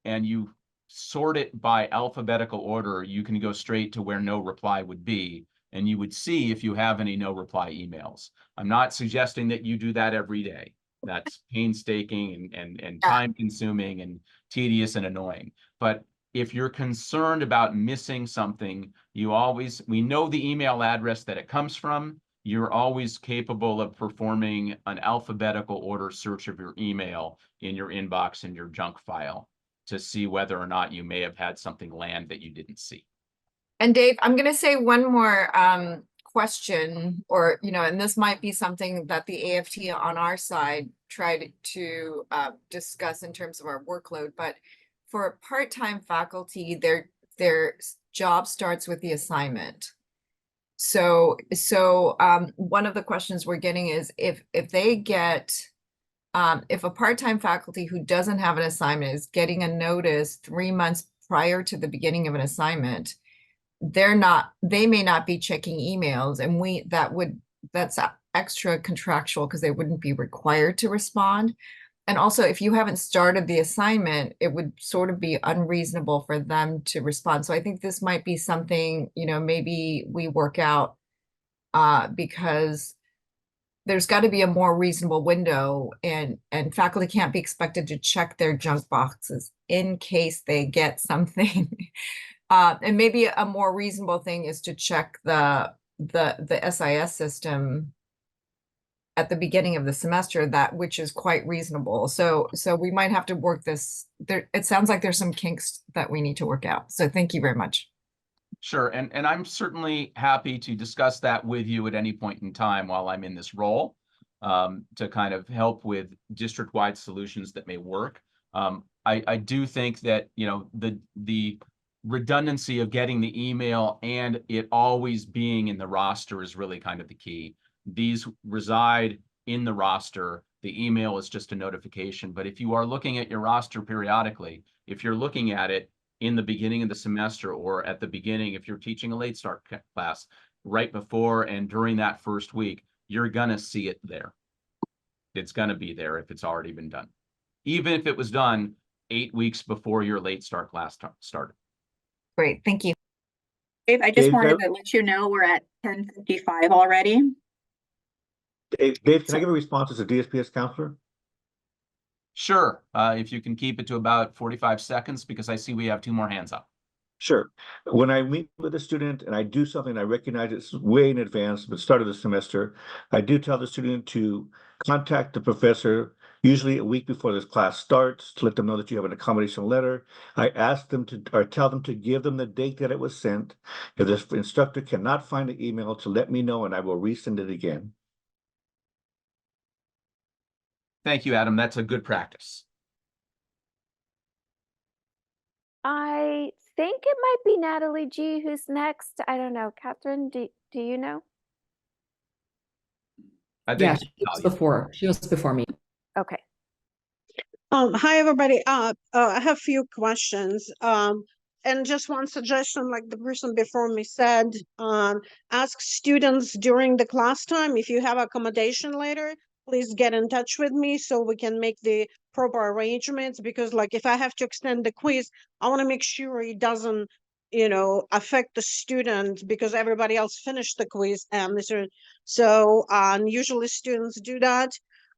and you sort it by alphabetical order, you can go straight to where no reply would be, and you would see if you have any no reply emails. I'm not suggesting that you do that every day. That's painstaking and time consuming and tedious and annoying. But if you're concerned about missing something, we know the email address that it comes from. You're always capable of performing an alphabetical order search of your email in your inbox and your junk file to see whether or not you may have had something land that you didn't see. And Dave, I'm going to say one more question, or, and this might be something that the AFT on our side tried to discuss in terms of our workload, but for part-time faculty, their job starts with the assignment. So one of the questions we're getting is if they get, if a part-time faculty who doesn't have an assignment is getting a notice 3 months prior to the beginning of an assignment, they may not be checking emails, and that's extra contractual because they wouldn't be required to respond. And also, if you haven't started the assignment, it would sort of be unreasonable for them to respond. So I think this might be something, maybe we work out because there's got to be a more reasonable window, and faculty can't be expected to check their junk boxes in case they get something. And maybe a more reasonable thing is to check the SIS system at the beginning of the semester, which is quite reasonable. So we might have to work this. It sounds like there's some kinks that we need to work out. So thank you very much. Sure, and I'm certainly happy to discuss that with you at any point in time while I'm in this role, to kind of help with district-wide solutions that may work. I do think that, the redundancy of getting the email and it always being in the roster is really kind of the key. These reside in the roster. The email is just a notification. But if you are looking at your roster periodically, if you're looking at it in the beginning of the semester, or at the beginning, if you're teaching a late start class, right before and during that first week, you're going to see it there. It's going to be there if it's already been done, even if it was done 8 weeks before your late start class started. Great, thank you. Dave, I just wanted to let you know we're at 10:55 already. Dave, can I give a response as a DSPS counselor? Sure, if you can keep it to about 45 seconds, because I see we have 2 more hands up. Sure. When I meet with a student and I do something, I recognize it's way in advance, but start of the semester, I do tell the student to contact the professor, usually a week before this class starts, to let them know that you have an accommodation letter. I ask them to, or tell them to give them the date that it was sent. If the instructor cannot find the email, to let me know and I will resend it again. Thank you, Adam. That's a good practice. I think it might be Natalie G who's next. I don't know. Catherine, do you know? I think Yeah, she was before me. Okay. Hi, everybody. I have a few questions. And just one suggestion, like the person before me said, ask students during the class time if you have accommodation later, please get in touch with me so we can make the proper arrangements, because like if I have to extend the quiz, I want to make sure it doesn't, affect the student because everybody else finished the quiz. So usually students do that.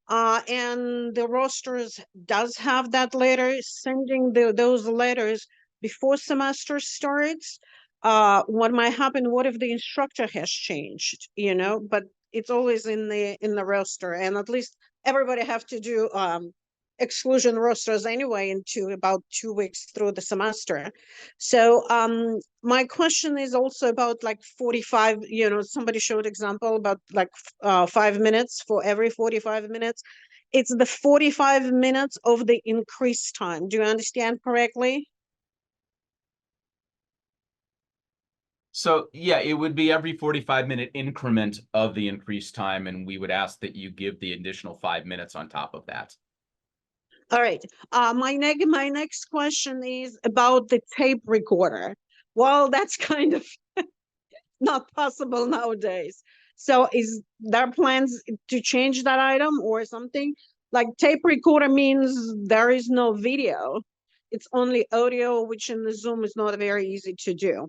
And the rosters does have that letter, sending those letters before semester starts. What might happen, what if the instructor has changed, but it's always in the roster, and at least everybody have to do exclusion rosters anyway into about 2 weeks through the semester. So my question is also about like 45, somebody showed example about like 5 minutes for every 45 minutes. It's the 45 minutes of the increased time. Do you understand correctly? So yeah, it would be every 45-minute increment of the increased time, and we would ask that you give the additional 5 minutes on top of that. All right. My next question is about the tape recorder. Well, that's kind of not possible nowadays. So is there plans to change that item or something? Like tape recorder means there is no video. It's only audio, which in the Zoom is not very easy to do.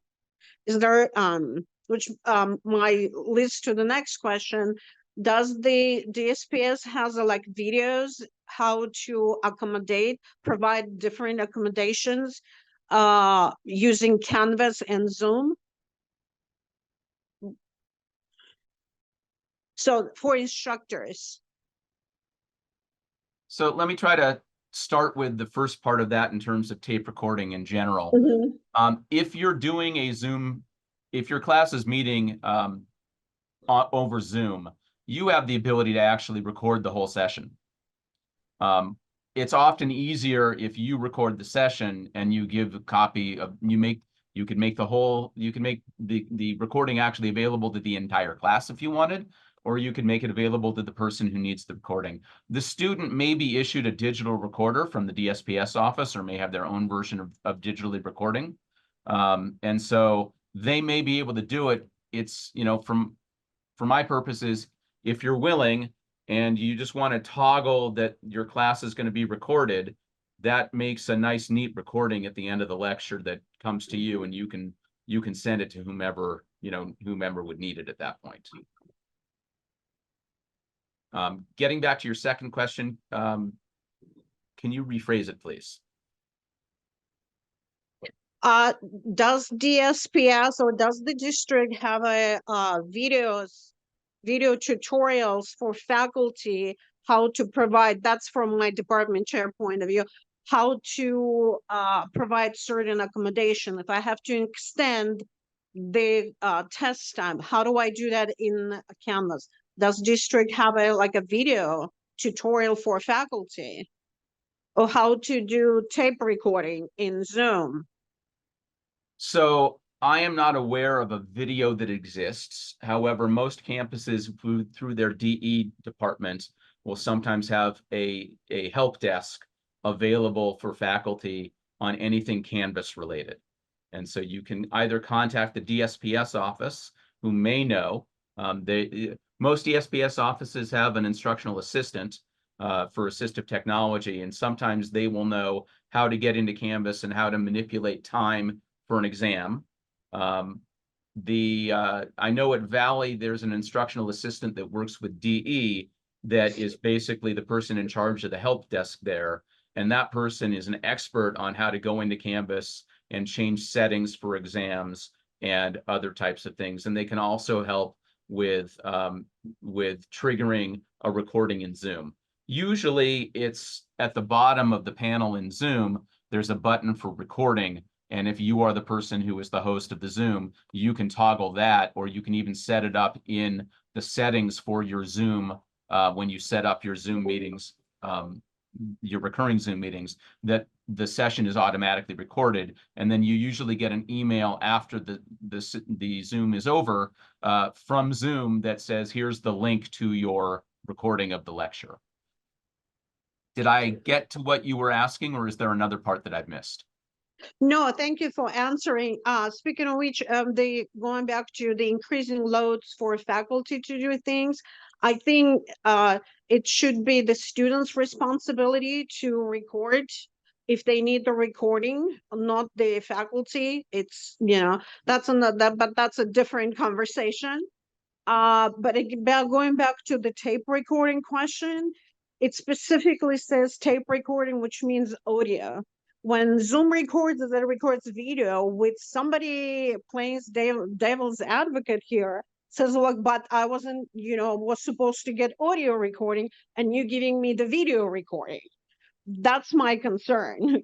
Is there my leads to the next question. Does the DSPS has like videos how to provide different accommodations using Canvas and Zoom? So for instructors. So let me try to start with the first part of that in terms of tape recording in general. If you're doing a Zoom, if your class is meeting over Zoom, you have the ability to actually record the whole session. It's often easier if you record the session and you give a copy of, you could make the recording actually available to the entire class if you wanted, or you could make it available to the person who needs the recording. The student may be issued a digital recorder from the DSPS office or may have their own version of digitally recording. And so they may be able to do it. It's, for my purposes, if you're willing and you just want to toggle that your class is going to be recorded, that makes a nice, neat recording at the end of the lecture that comes to you, and you can send it to whomever would need it at that point. Getting back to your second question, can you rephrase it, please? Does DSPS or does the district have a video tutorials for faculty how to provide, that's from my department chair point of view, how to provide certain accommodation? If I have to extend the test time, how do I do that in Canvas? Does district have a video tutorial for faculty, or how to do tape recording in Zoom? So I am not aware of a video that exists. However, most campuses through their DE department will sometimes have a help desk available for faculty on anything Canvas related. And so you can either contact the DSPS office, who may know. Most DSPS offices have an instructional assistant for assistive technology, and sometimes they will know how to get into Canvas and how to manipulate time for an exam. I know at Valley there's an instructional assistant that works with DE that is basically the person in charge of the help desk there, and that person is an expert on how to go into Canvas and change settings for exams and other types of things. And they can also help with triggering a recording in Zoom. Usually it's at the bottom of the panel in Zoom, there's a button for recording. And if you are the person who is the host of the Zoom, you can toggle that, or you can even set it up in the settings for your Zoom when you set up your Zoom meetings, your recurring Zoom meetings, that the session is automatically recorded. And then you usually get an email after the Zoom is over from Zoom that says, here's the link to your recording of the lecture. Did I get to what you were asking, or is there another part that I've missed? No, thank you for answering. Speaking of which, going back to the increasing loads for faculty to do things, I think it should be the student's responsibility to record if they need the recording, not the faculty. It's, that's another, but that's a different conversation. But going back to the tape recording question, it specifically says tape recording, which means audio. When Zoom records, it records video. With somebody playing devil's advocate here, says, look, but I wasn't, was supposed to get audio recording, and you giving me the video recording. That's my concern,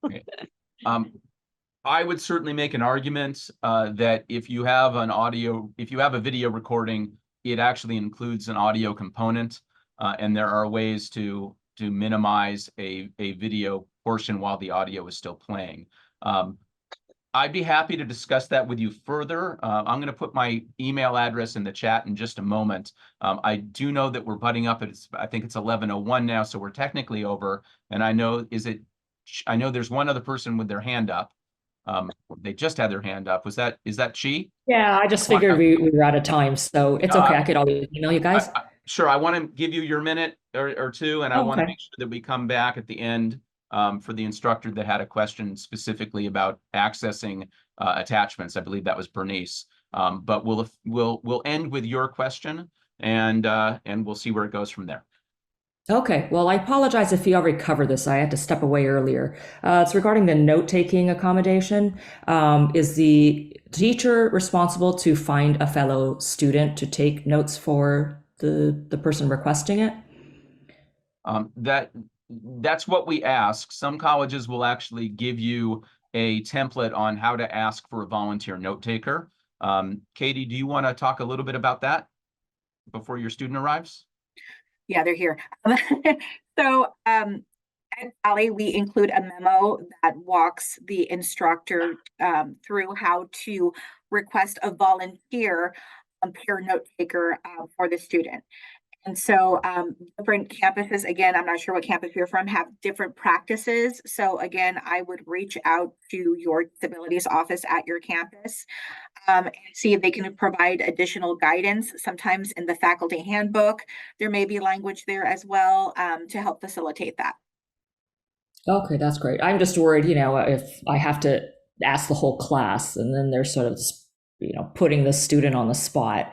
Okay. I would certainly make an argument that if you have a video recording, it actually includes an audio component, and there are ways to minimize a video portion while the audio is still playing. I'd be happy to discuss that with you further. I'm going to put my email address in the chat in just a moment. I do know that we're butting up. I think it's 11:01 now, so we're technically over. And I know there's one other person with their hand up. They just had their hand up. Is that Chi? Yeah, I just figured we were out of time, so it's okay. I could always email you guys. Sure. I want to give you your minute or two, and I want to Okay. make sure that we come back at the end for the instructor that had a question specifically about accessing attachments. I believe that was Bernice. But we'll end with your question, and we'll see where it goes from there. Okay, well, I apologize if you already covered this. I had to step away earlier. It's regarding the note-taking accommodation. Is the teacher responsible to find a fellow student to take notes for the person requesting it? That's what we ask. Some colleges will actually give you a template on how to ask for a volunteer note taker. Katie, do you want to talk a little bit about that before your student arrives? Yeah, they're here. So at Valley, we include a memo that walks the instructor through how to request a volunteer peer note taker for the student. And so different campuses, again, I'm not sure what campus you're from, have different practices. So again, I would reach out to your disabilities office at your campus and see if they can provide additional guidance. Sometimes in the faculty handbook, there may be language there as well to help facilitate that. Okay, that's great. I'm just worried, if I have to ask the whole class and then they're sort of, putting the student on the spot.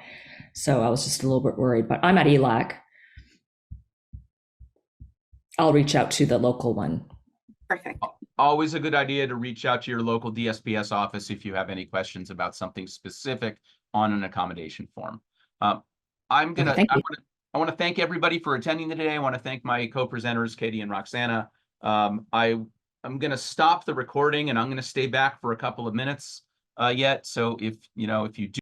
So I was just a little bit worried, but I'm at ELAC. I'll reach out to the local one. Perfect. Always a good idea to reach out to your local DSPS office if you have any questions about something specific on an accommodation form. I want to thank everybody for attending today. I want to thank my co-presenters, Katie and Roxana. I'm going to stop the recording and I'm going to stay back for a couple of minutes yet. So if you do